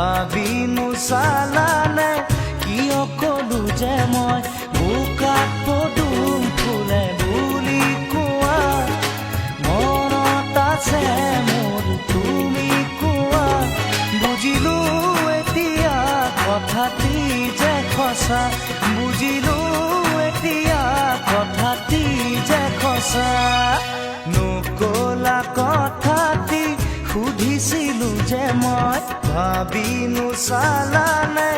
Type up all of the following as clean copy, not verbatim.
ভাবি নোচালানে কিয় কলো যে মই বোকাত পদুম ফুলে বুলি কোৱা মনত আছে মোৰ তুমি কোৱা বুজিলো এতিয়া কথাটি যে সঁচা বুজিলো এতিয়া কথাটি যে সঁচা নকলা কথাটি সুধিছিলো যে মই ভাবি নোচালানে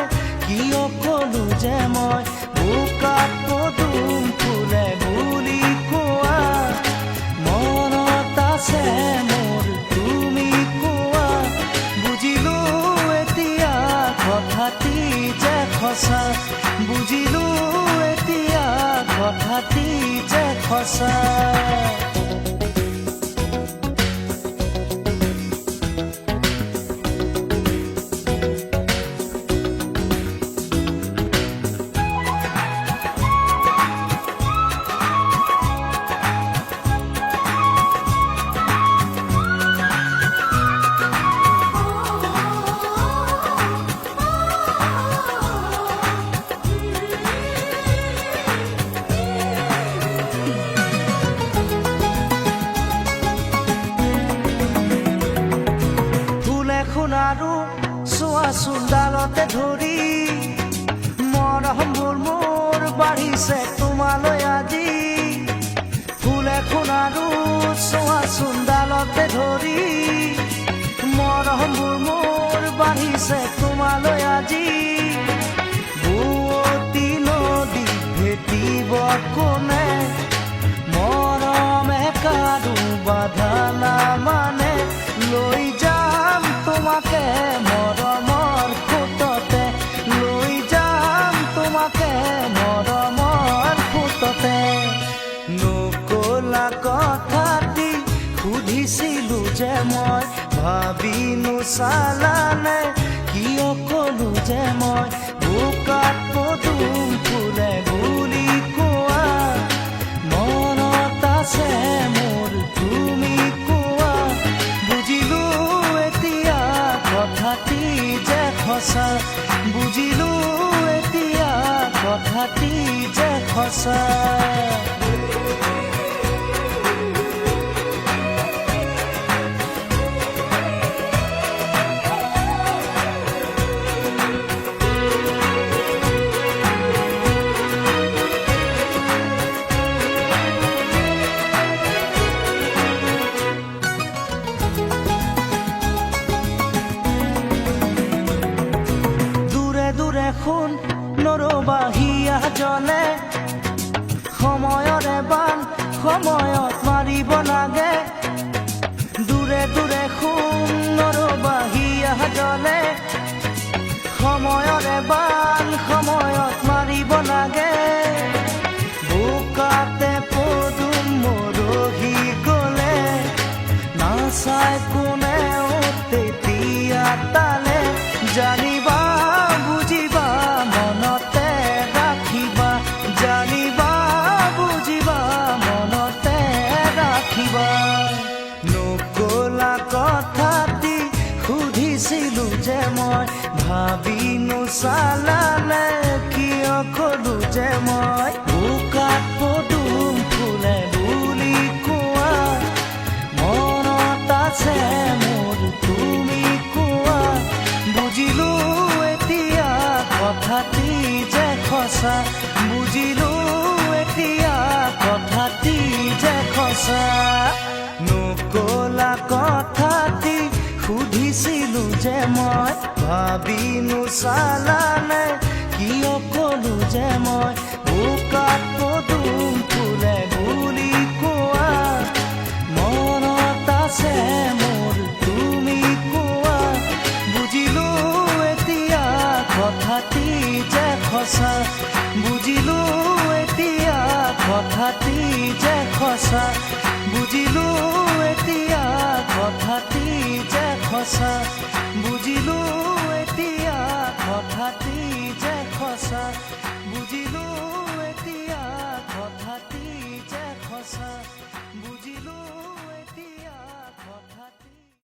কিয় কলো যে মই বোকাত পদুম ফুলে বুলি কোৱা মনত আছে মোৰ তুমি কোৱা বুজিলো এতিয়া কথাটি যে সঁচা বুজিলো এতিয়া কথাটি যে সঁচা আৰু চোৱাচোন ডালতে ধৰি মৰমবোৰ মোৰ বাঢ়িছে তোমালৈ আজি ফুল এখন আৰু চোৱাচোন ডালতে ধৰি মৰমবোৰ মোৰ বাঢ়িছে তোমালৈ আজি বুৱতী নদী ভেটিব কোনে মৰমে কাৰো বাধা নামানে লৈ যাম তোমাকে মৰমৰ ফুটতে লৈ যাম তোমাকে মৰমৰ ফুটতে নকলা কথাটি সুধিছিলো যে মই ভাবি নোচালানে কিয় কলো যে মই বোকাত পদুম ফুলে বুলি কোৱা মনত আছে মোৰ তুমি কোৱা বুজিলো এতিয়া কথাটি যে সঁচা বুজিলো এতিয়া কথাটি যে সঁচা দেখোন নৰবাহিয়া জলে সময়ৰে বান সময়ত মাৰিব লাগে দূৰে দূৰে শুন নৰবাহিয়া জলে সময়ৰে বান সময়ত মাৰিব লাগে বোকাতে পদুম মৰহি গলে নাচাই কোনেও তেতিয়া তালে জানিবা বুজিবা মনতে ৰাখিবা জানিবা বুজিবা মনতে ৰাখিবা নকলা কথাটি সুধিছিলো যে মই ভাবি নোচালানে কিয় কলো যে মই বোকাত পদুম ফুলে বুলি কোৱা মনত আছে মোৰ তুমি কোৱা বুজিলো এতিয়া কথাটি যে সঁচা বুজিলো এতিয়া কথাটি যে সঁচা নকলা কথাটি সুধিছিলো যে মই ভাবি নোচালানে কিয় কলো যে মই বোকাত পদুম ফুলে বুলি কোৱা মনত আছে মোৰ তুমি কোৱা বুজিলো এতিয়া কথাটি যে সঁচা বুজিলো এতিয়া কথাটি যে সঁচা বুজিলো এতিয়া কথাটি যে সঁচা বুজিলো এতিয়া কথাটি যে সঁচা বুজিলো এতিয়া কথাটি